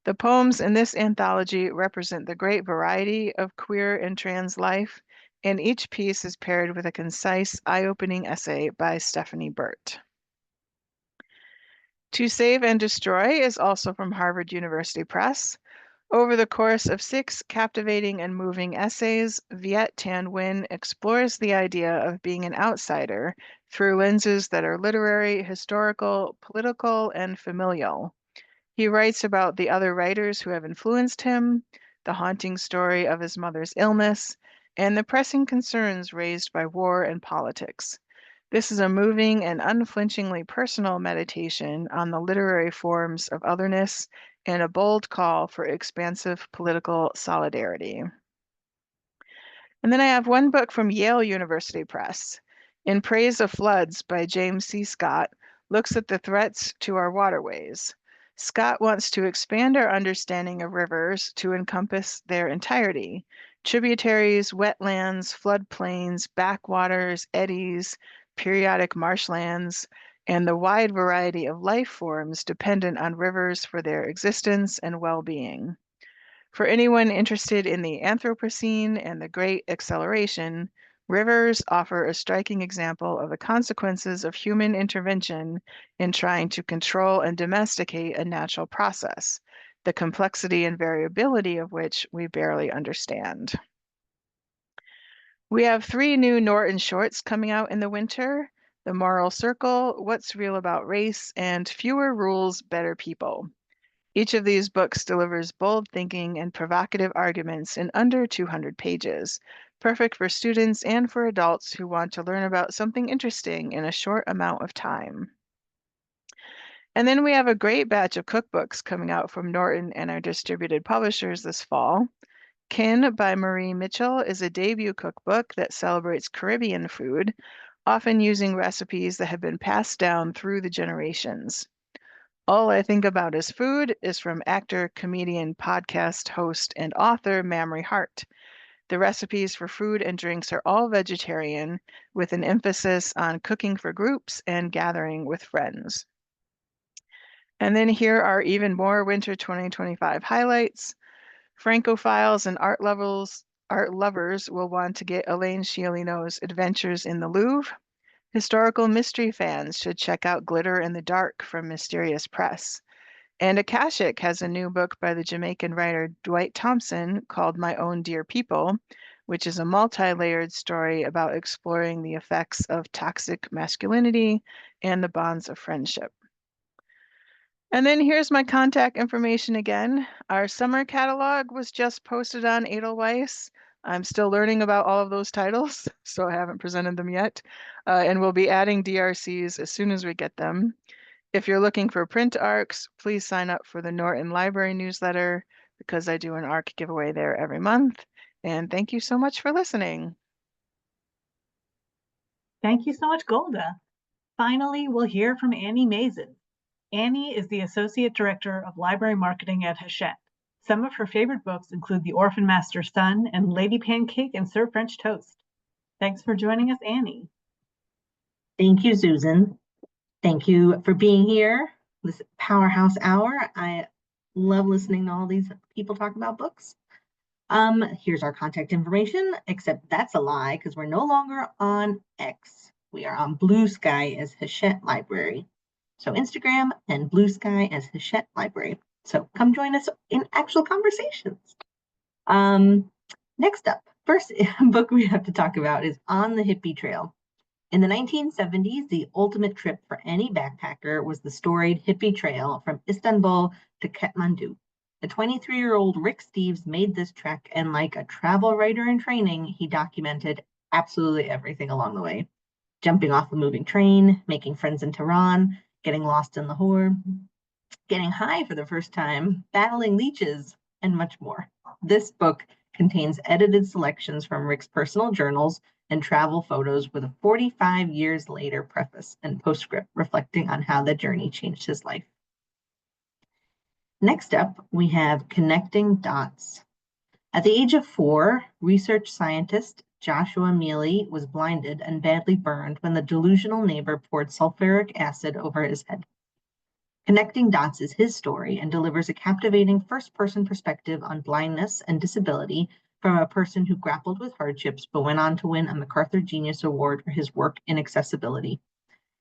The poems in this anthology represent the great variety of queer and trans life, and each piece is paired with a concise, eye-opening essay by Stephanie Burt. To Save and Destroy is also from Harvard University Press. Over the course of 6 captivating and moving essays, Viet Thanh Nguyen explores the idea of being an outsider through lenses that are literary, historical, political, and familial. He writes about the other writers who have influenced him, the haunting story of his mother's illness, and the pressing concerns raised by war and politics. This is a moving and unflinchingly personal meditation on the literary forms of otherness and a bold call for expansive political solidarity. And then I have one book from Yale University Press. In Praise of Floods by James C. Scott looks at the threats to our waterways. Scott wants to expand our understanding of rivers to encompass their entirety: tributaries, wetlands, floodplains, backwaters, eddies, periodic marshlands, and the wide variety of life forms dependent on rivers for their existence and well-being. For anyone interested in the Anthropocene and the Great Acceleration, rivers offer a striking example of the consequences of human intervention in trying to control and domesticate a natural process, the complexity and variability of which we barely understand. We have 3 new Norton shorts coming out in the winter: The Moral Circle, What's Real About Race, and Fewer Rules, Better People. Each of these books delivers bold thinking and provocative arguments in under 200 pages, perfect for students and for adults who want to learn about something interesting in a short amount of time. And then we have a great batch of cookbooks coming out from Norton and our distributed publishers this fall. Kin by Marie Mitchell is a debut cookbook that celebrates Caribbean food, often using recipes that have been passed down through the generations. All I Think About Is Food is from actor, comedian, podcast host, and author Mamrie Hart. The recipes for food and drinks are all vegetarian, with an emphasis on cooking for groups and gathering with friends. And then here are even more winter 2025 highlights. Francophiles and art lovers will want to get Elaine Sciolino's Adventures in the Louvre. Historical mystery fans should check out Glitter in the Dark from Mysterious Press. And Akashic has a new book by the Jamaican writer Dwight Thompson called My Own Dear People, which is a multi-layered story about exploring the effects of toxic masculinity and the bonds of friendship. And then here's my contact information again. Our summer catalog was just posted on Edelweiss. I'm still learning about all of those titles, so I haven't presented them yet. And we'll be adding DRCs as soon as we get them. If you're looking for print ARCs, please sign up for the Norton Library newsletter because I do an ARC giveaway there every month. And thank you so much for listening. Thank you so much, Golda. Finally, we'll hear from Annie Mazin. Annie is the Associate Director of Library Marketing at Hachette. Some of her favorite books include The Orphan Master's Son and Lady Pancake and Sir French Toast. Thanks for joining us, Annie. Thank you, Susan. Thank you for being here, this Powerhouse Hour. I love listening to all these people talk about books. Here's our contact information, except that's a lie because we're no longer on X. We are on Blue Sky as Hachette Library. So Instagram and Blue Sky as Hachette Library. So come join us in actual conversations. Next up, first book we have to talk about is On the Hippie Trail. In the 1970s, the ultimate trip for any backpacker was the storied Hippie Trail from Istanbul to Kathmandu. The 23-year-old Rick Steves made this trek, and like a travel writer in training, he documented absolutely everything along the way. Jumping off a moving train, making friends in Tehran, getting lost in Lahore, getting high for the first time, battling leeches, and much more. This book contains edited selections from Rick's personal journals and travel photos with a 45 years later preface and postscript reflecting on how the journey changed his life. Next up, we have Connecting Dots. At the age of 4, research scientist Joshua Mealy was blinded and badly burned when the delusional neighbor poured sulfuric acid over his head. Connecting Dots is his story and delivers a captivating first-person perspective on blindness and disability from a person who grappled with hardships but went on to win a MacArthur Genius Award for his work in accessibility.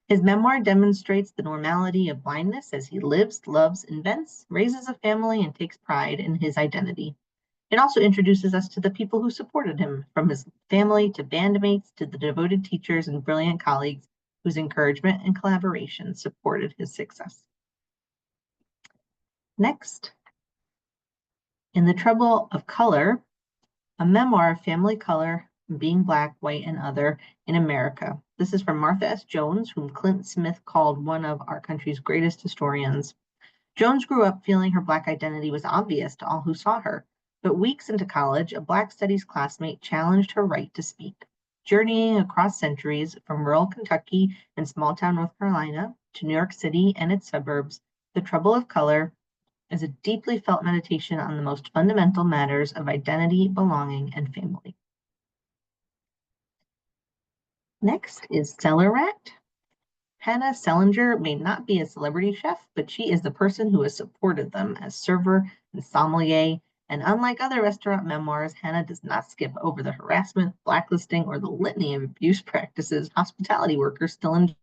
His memoir demonstrates the normality of blindness as he lives, loves, invents, raises a family, and takes pride in his identity. It also introduces us to the people who supported him, from his family to bandmates to the devoted teachers and brilliant colleagues whose encouragement and collaboration supported his success. Next, In the Trouble of Color, a memoir of family color, being Black, white, and other in America. This is from Martha S. Jones, whom Clint Smith called one of our country's greatest historians. Jones grew up feeling her Black identity was obvious to all who saw her, but weeks into college, a Black studies classmate challenged her right to speak. Journeying across centuries from rural Kentucky and small-town North Carolina to New York City and its suburbs, The Trouble of Color is a deeply felt meditation on the most fundamental matters of identity, belonging, and family. Next is Cellar Rat. Hannah Selinger may not be a celebrity chef, but she is the person who has supported them as server and sommelier. And unlike other restaurant memoirs, Hannah does not skip over the harassment, blacklisting, or the litany of abuse practices hospitality workers still enjoy.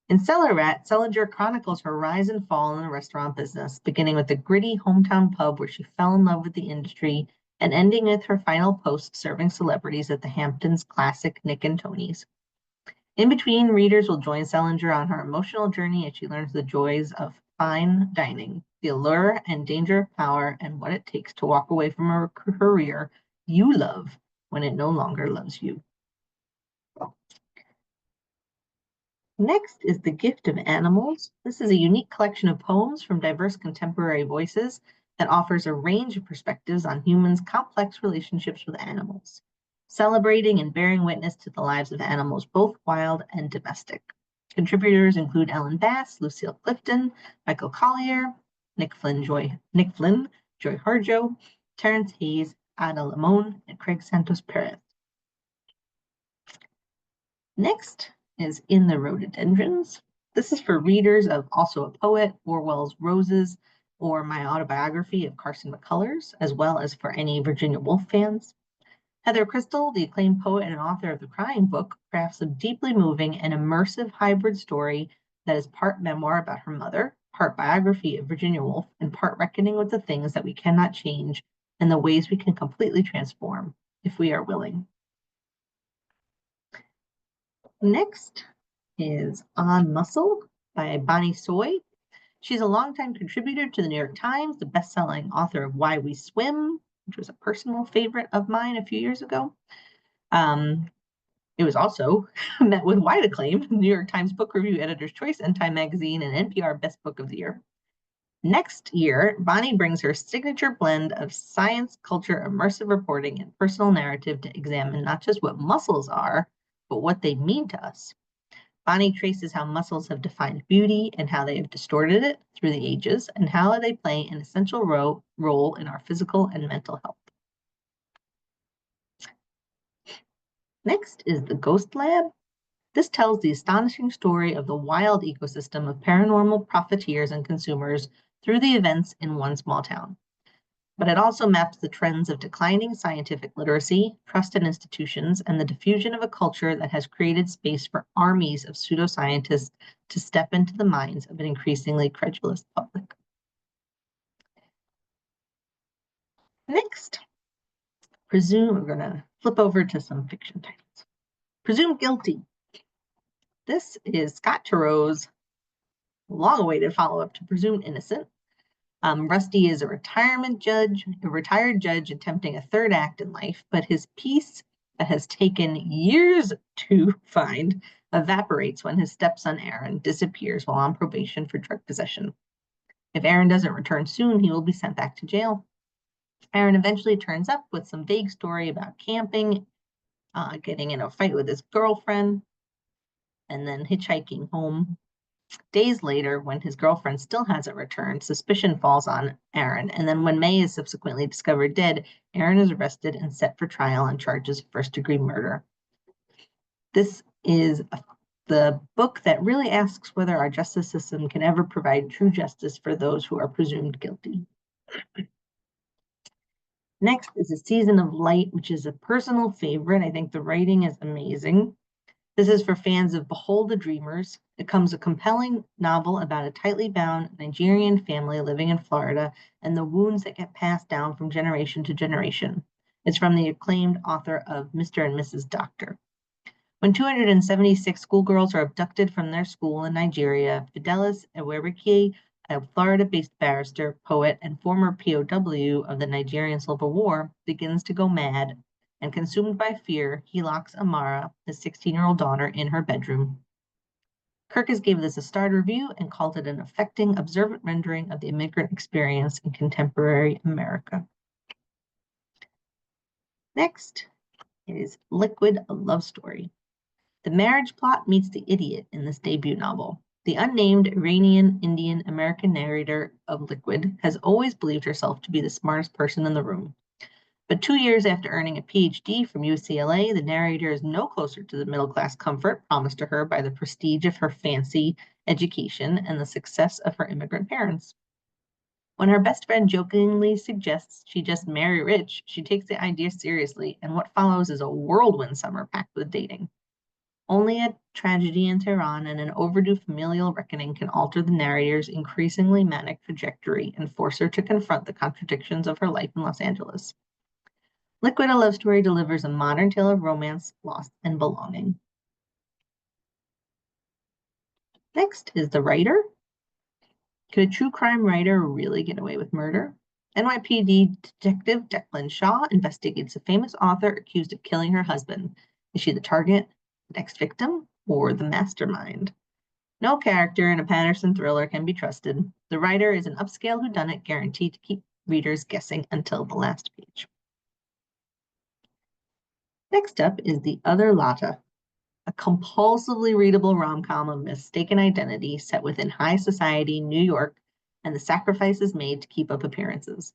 In Cellar Rat, Selinger chronicles her rise and fall in the restaurant business, beginning with the gritty hometown pub where she fell in love with the industry and ending with her final post serving celebrities at the Hamptons classic Nick and Tony's. In between, readers will join Selinger on her emotional journey as she learns the joys of fine dining, the allure and danger of power, and what it takes to walk away from a career you love when it no longer loves you. Next is The Gift of Animals. This is a unique collection of poems from diverse contemporary voices that offers a range of perspectives on humans' complex relationships with animals, celebrating and bearing witness to the lives of animals, both wild and domestic. Contributors include Ellen Bass, Lucille Clifton, Michael Collier, Nick Flynn, Joy Harjo, Terrence Hayes, Ada Limon, and Craig Santos Perez. Next is In the Rhododendrons. This is for readers of Also a Poet, Orwell's Roses, or my autobiography of Carson McCullers, as well as for any Virginia Woolf fans. Heather Crystal, the acclaimed poet and author of The Crying Book, crafts a deeply moving and immersive hybrid story that is part memoir about her mother, part biography of Virginia Woolf, and part reckoning with the things that we cannot change and the ways we can completely transform if we are willing. Next is On Muscle by Bonnie Soy. She's a longtime contributor to the New York Times, the best-selling author of Why We Swim, which was a personal favorite of mine a few years ago. It was also met with wide acclaim, New York Times Book Review Editor's Choice, and Time Magazine, and NPR Best Book of the Year. Next year, Bonnie brings her signature blend of science, culture, immersive reporting, and personal narrative to examine not just what muscles are, but what they mean to us. Bonnie traces how muscles have defined beauty and how they have distorted it through the ages, and how they play an essential role in our physical and mental health. Next is The Ghost Lab. This tells the astonishing story of the wild ecosystem of paranormal profiteers and consumers through the events in one small town. But it also maps the trends of declining scientific literacy, trust in institutions, and the diffusion of a culture that has created space for armies of pseudoscientists to step into the minds of an increasingly credulous public. Next, we're going to flip over to some fiction titles. Presumed Guilty. This is Scott Turow's long-awaited follow-up to Presumed Innocent. Rusty is a retired judge attempting a third act in life, but his piece that has taken years to find evaporates when his stepson Aaron disappears while on probation for drug possession. If Aaron doesn't return soon, he will be sent back to jail. Aaron eventually turns up with some vague story about camping, getting in a fight with his girlfriend, and then hitchhiking home. Days later, when his girlfriend still hasn't returned, suspicion falls on Aaron, and then when May is subsequently discovered dead, Aaron is arrested and set for trial on charges of first-degree murder. This is the book that really asks whether our justice system can ever provide true justice for those who are presumed guilty. Next is A Season of Light, which is a personal favorite. I think the writing is amazing. This is for fans of Behold the Dreamers. It comes a compelling novel about a tightly bound Nigerian family living in Florida and the wounds that get passed down from generation to generation. It's from the acclaimed author of Mr. and Mrs. Doctor. When 276 schoolgirls are abducted from their school in Nigeria, Fidelis Ewerike, a Florida-based barrister, poet, and former POW of the Nigerian Civil War, begins to go mad. And consumed by fear, he locks Amara, his 16-year-old daughter, in her bedroom. Kirkus gave this a starred review and called it an affecting, observant rendering of the immigrant experience in contemporary America. Next is Liquid, a love story. The marriage plot meets the idiot in this debut novel. The unnamed Iranian Indian American narrator of Liquid has always believed herself to be the smartest person in the room. But 2 years after earning a PhD from UCLA, the narrator is no closer to the middle-class comfort promised to her by the prestige of her fancy education and the success of her immigrant parents. When her best friend jokingly suggests she just marry rich, she takes the idea seriously, and what follows is a whirlwind summer packed with dating. Only a tragedy in Tehran and an overdue familial reckoning can alter the narrator's increasingly manic trajectory and force her to confront the contradictions of her life in Los Angeles. Liquid, a love story delivers a modern tale of romance, loss, and belonging. Next is The Writer. Could a true crime writer really get away with murder? NYPD Detective Declan Shaw investigates a famous author accused of killing her husband. Is she the target, the next victim, or the mastermind? No character in a Patterson thriller can be trusted. The writer is an upscale whodunit guaranteed to keep readers guessing until the last page. Next up is The Other Lotta, a compulsively readable rom-com of mistaken identity set within high society New York and the sacrifices made to keep up appearances.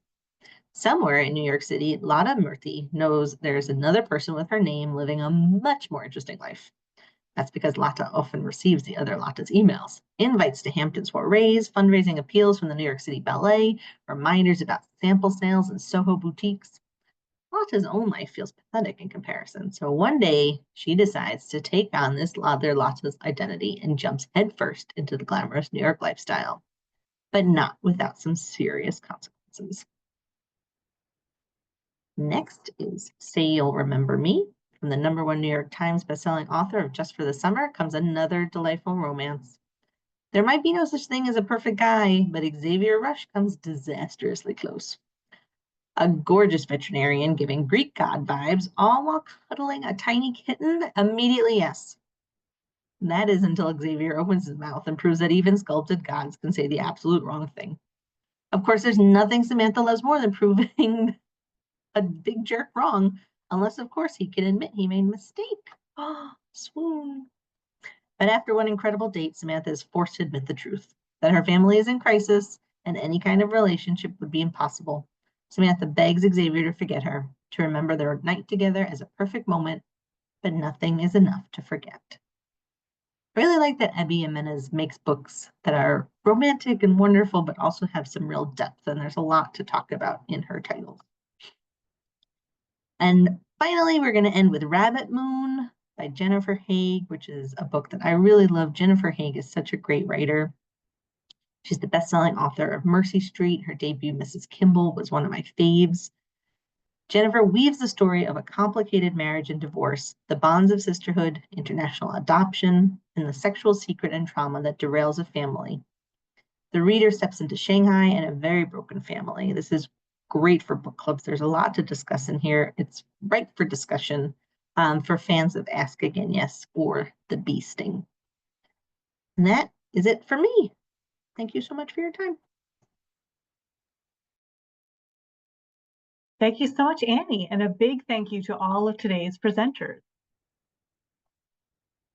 Somewhere in New York City, Lotta Murthy knows there's another person with her name living a much more interesting life. That's because Lotta often receives the other Lotta's emails, invites to Hampton soirees, fundraising appeals from the New York City Ballet, reminders about sample sales in Soho boutiques. Lotta's own life feels pathetic in comparison, so one day she decides to take on this other Lotta's identity and jumps headfirst into the glamorous New York lifestyle, but not without some serious consequences. Next is Say You'll Remember Me. From the #1 New York Times bestselling author of Just for the Summer comes another delightful romance. There might be no such thing as a perfect guy, but Xavier Rush comes disastrously close. A gorgeous veterinarian giving Greek god vibes, all while cuddling a tiny kitten? Immediately yes. And that is until Xavier opens his mouth and proves that even sculpted gods can say the absolute wrong thing. Of course, there's nothing Samantha loves more than proving a big jerk wrong, unless, of course, he can admit he made a mistake. Oh, swoon. But after one incredible date, Samantha is forced to admit the truth, that her family is in crisis and any kind of relationship would be impossible. Samantha begs Xavier to forget her, to remember their night together as a perfect moment, but nothing is enough to forget. I really like that Abby Jimenez makes books that are romantic and wonderful, but also have some real depth, and there's a lot to talk about in her titles. And finally, we're going to end with Rabbit Moon by Jennifer Haig, which is a book that I really love. Jennifer Haig is such a great writer. She's the best-selling author of Mercy Street. Her debut, Mrs. Kimball, was one of my faves. Jennifer weaves the story of a complicated marriage and divorce, the bonds of sisterhood, international adoption, and the sexual secret and trauma that derails a family. The reader steps into Shanghai and a very broken family. This is great for book clubs. There's a lot to discuss in here. It's ripe for discussion for fans of Ask Again Yes or The Bee Sting. And that is it for me. Thank you so much for your time. Thank you so much, Annie, and a big thank you to all of today's presenters.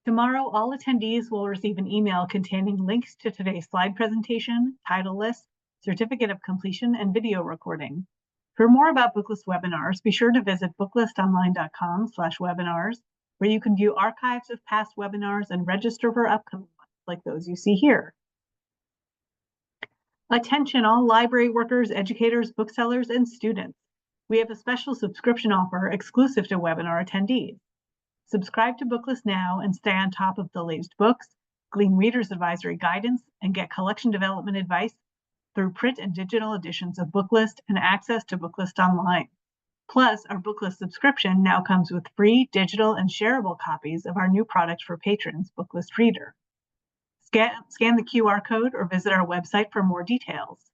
Tomorrow, all attendees will receive an email containing links to today's slide presentation, title list, certificate of completion, and video recording. For more about Booklist webinars, be sure to visit booklistonline.com/webinars, where you can view archives of past webinars and register for upcoming ones, like those you see here. Attention, all library workers, educators, booksellers, and students. We have a special subscription offer exclusive to webinar attendees. Subscribe to Booklist now and stay on top of the latest books, glean reader's advisory guidance, and get collection development advice through print and digital editions of Booklist and access to Booklist Online. Plus, our Booklist subscription now comes with free digital and shareable copies of our new product for patrons, Booklist Reader. Scan the QR code or visit our website for more details.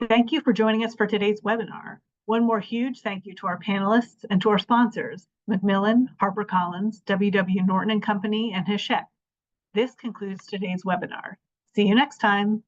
Thank you for joining us for today's webinar. One more huge thank you to our panelists and to our sponsors, Macmillan, HarperCollins, WW Norton and Company, and Hachette. This concludes today's webinar. See you next time.